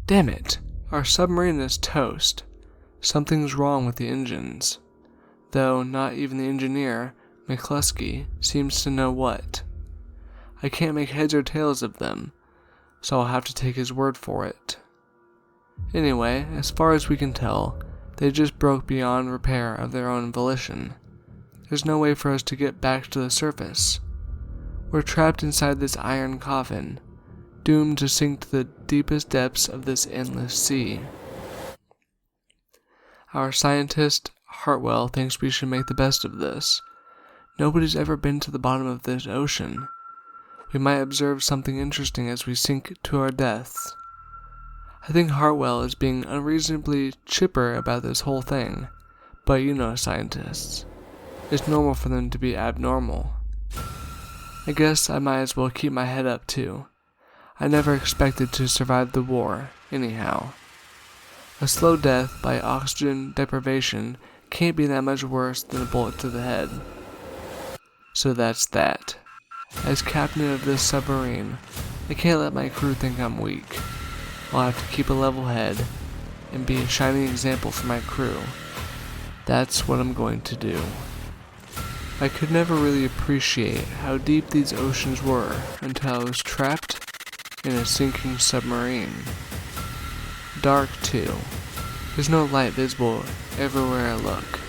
Damn it! Our submarine is toast. Something's wrong with the engines. Though not even the engineer, McCluskey, seems to know what. I can't make heads or tails of them, so I'll have to take his word for it. Anyway, as far as we can tell, they just broke beyond repair of their own volition. There's no way for us to get back to the surface. We're trapped inside this iron coffin, doomed to sink to the deepest depths of this endless sea. Our scientist, Hartwell, thinks we should make the best of this. Nobody's ever been to the bottom of this ocean. We might observe something interesting as we sink to our deaths. I think Hartwell is being unreasonably chipper about this whole thing, but you know scientists. It's normal for them to be abnormal. I guess I might as well keep my head up too. I never expected to survive the war, anyhow. A slow death by oxygen deprivation can't be that much worse than a bullet to the head. So that's that. As captain of this submarine, I can't let my crew think I'm weak. I'll have to keep a level head and be a shining example for my crew. That's what I'm going to do. I could never really appreciate how deep these oceans were until I was trapped in a sinking submarine. Dark too. There's no light visible everywhere I look.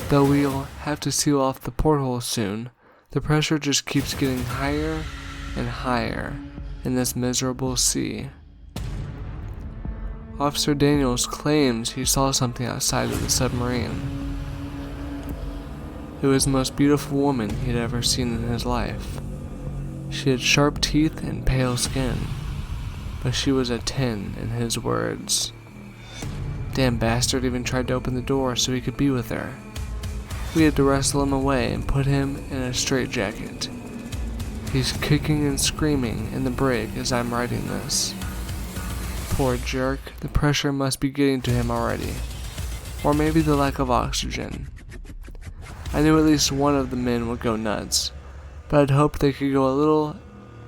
Though we'll have to seal off the porthole soon, the pressure just keeps getting higher and higher in this miserable sea. Officer Daniels claims he saw something outside of the submarine. It was the most beautiful woman he'd ever seen in his life. She had sharp teeth and pale skin, but she was a 10 in his words. Damn bastard even tried to open the door so he could be with her. We had to wrestle him away and put him in a straitjacket. He's kicking and screaming in the brig as I'm writing this. Poor jerk, the pressure must be getting to him already. Or maybe the lack of oxygen. I knew at least one of the men would go nuts, but I'd hoped they could go a little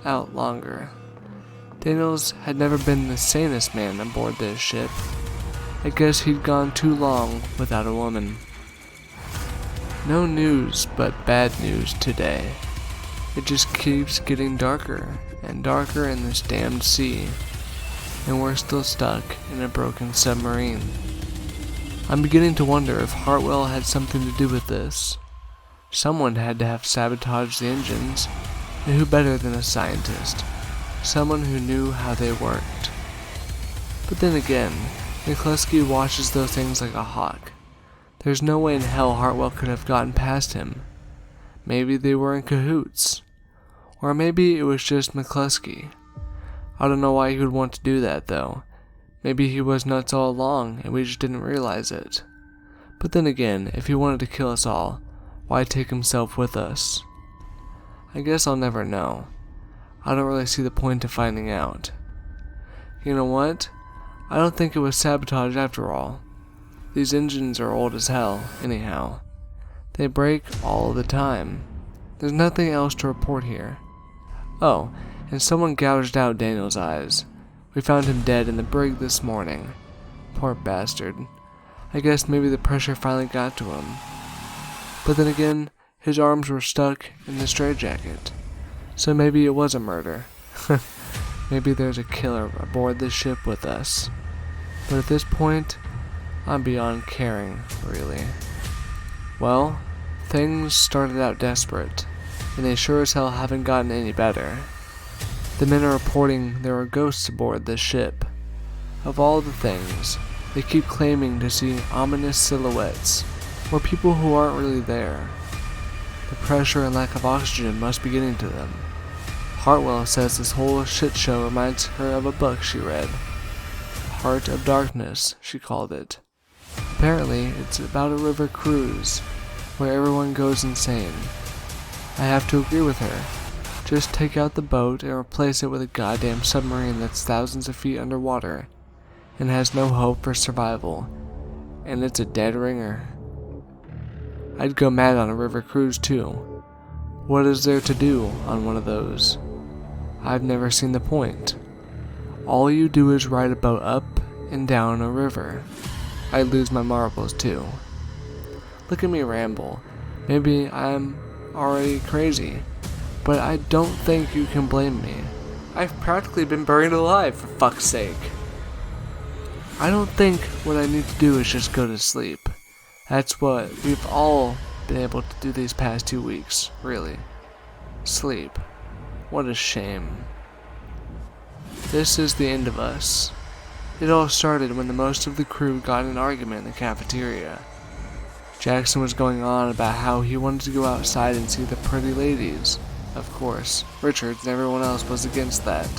out longer. Daniels had never been the sanest man aboard this ship. I guess he'd gone too long without a woman. No news but bad news today. It just keeps getting darker and darker in this damned sea, and we're still stuck in a broken submarine. I'm beginning to wonder if Hartwell had something to do with this. Someone had to have sabotaged the engines, and who better than a scientist? Someone who knew how they worked. But then again, McCluskey watches those things like a hawk. There's no way in hell Hartwell could have gotten past him. Maybe they were in cahoots. Or maybe it was just McCluskey. I don't know why he would want to do that though. Maybe he was nuts all along and we just didn't realize it. But then again, if he wanted to kill us all, why take himself with us? I guess I'll never know. I don't really see the point of finding out. You know what? I don't think it was sabotage after all. These engines are old as hell, anyhow. They break all the time. There's nothing else to report here. Oh, and someone gouged out Daniel's eyes. We found him dead in the brig this morning. Poor bastard. I guess maybe the pressure finally got to him. But then again, his arms were stuck in the straitjacket. So maybe it was a murder. Maybe there's a killer aboard this ship with us. But at this point, I'm beyond caring, really. Well, things started out desperate, and they sure as hell haven't gotten any better. The men are reporting there are ghosts aboard this ship. Of all the things, they keep claiming to see ominous silhouettes, or people who aren't really there. The pressure and lack of oxygen must be getting to them. Hartwell says this whole shit show reminds her of a book she read. Heart of Darkness, she called it. Apparently, it's about a river cruise, where everyone goes insane. I have to agree with her. Just take out the boat and replace it with a goddamn submarine that's thousands of feet underwater, and has no hope for survival. And it's a dead ringer. I'd go mad on a river cruise too. What is there to do on one of those? I've never seen the point. All you do is ride a boat up and down a river. I'd lose my marbles too. Look at me ramble. Maybe I'm already crazy, but I don't think you can blame me. I've practically been buried alive, for fuck's sake. I don't think what I need to do is just go to sleep. That's what we've all been able to do these past 2 weeks, really. Sleep. What a shame. This is the end of us. It all started when the most of the crew got in an argument in the cafeteria. Jackson was going on about how he wanted to go outside and see the pretty ladies. Of course, Richards and everyone else was against that.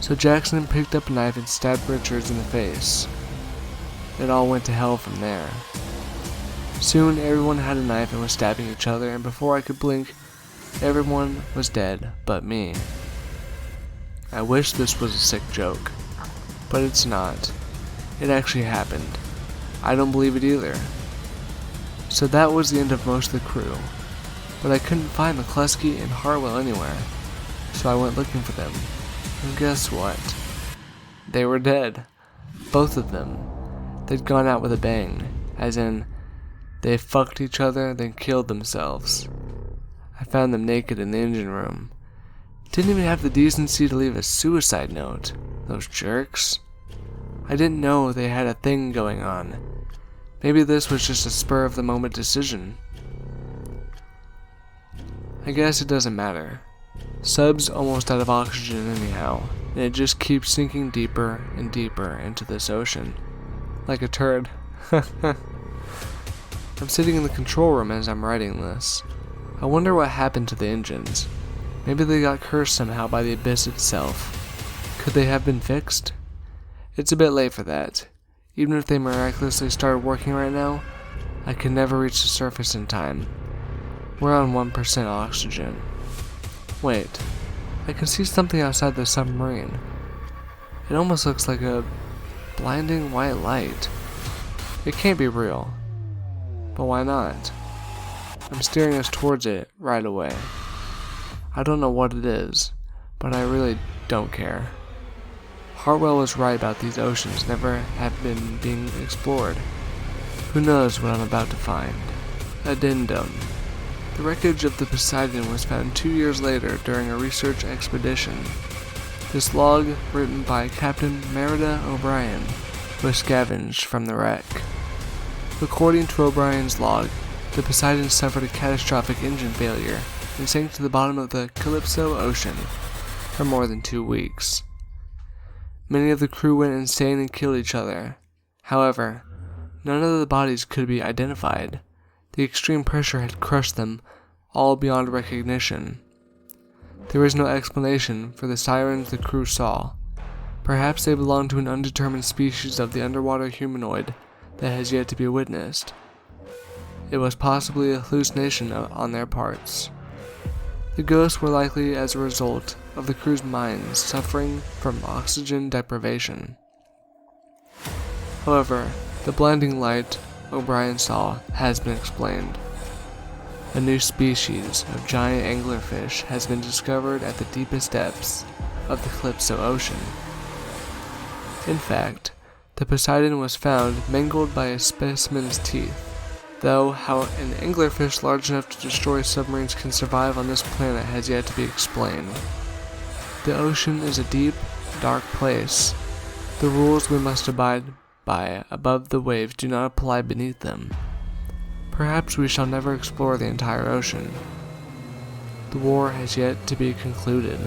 So Jackson picked up a knife and stabbed Richards in the face. It all went to hell from there. Soon everyone had a knife and was stabbing each other, and before I could blink, everyone was dead but me. I wish this was a sick joke, but it's not. It actually happened. I don't believe it either. So that was the end of most of the crew, but I couldn't find McCluskey and Hartwell anywhere, so I went looking for them. And guess what? They were dead. Both of them. They'd gone out with a bang, as in, they fucked each other, then killed themselves. I found them naked in the engine room. Didn't even have the decency to leave a suicide note. Those jerks. I didn't know they had a thing going on. Maybe this was just a spur-of-the-moment decision. I guess it doesn't matter. Sub's almost out of oxygen anyhow, and it just keeps sinking deeper and deeper into this ocean. Like a turd. I'm sitting in the control room as I'm writing this. I wonder what happened to the engines. Maybe they got cursed somehow by the abyss itself. Could they have been fixed? It's a bit late for that. Even if they miraculously started working right now, I could never reach the surface in time. We're on 1% oxygen. Wait, I can see something outside the submarine. It almost looks like a blinding white light. It can't be real. But why not? I'm steering us towards it right away. I don't know what it is, but I really don't care. Hartwell was right about these oceans never have been being explored. Who knows what I'm about to find? Addendum. The wreckage of the Poseidon was found 2 years later during a research expedition. This log, written by Captain Merida O'Brien, was scavenged from the wreck. According to O'Brien's log, the Poseidon suffered a catastrophic engine failure and sank to the bottom of the Calypso Ocean for more than 2 weeks. Many of the crew went insane and killed each other. However, none of the bodies could be identified. The extreme pressure had crushed them all beyond recognition. There was no explanation for the sirens the crew saw. Perhaps they belonged to an undetermined species of the underwater humanoid that has yet to be witnessed. It was possibly a hallucination on their parts. The ghosts were likely as a result of the crew's minds suffering from oxygen deprivation. However, the blinding light O'Brien saw has been explained. A new species of giant anglerfish has been discovered at the deepest depths of the Calypso Ocean. In fact, the Poseidon was found mangled by a specimen's teeth, though how an anglerfish large enough to destroy submarines can survive on this planet has yet to be explained. The ocean is a deep, dark place. The rules we must abide by above the waves do not apply beneath them. Perhaps we shall never explore the entire ocean. The war has yet to be concluded.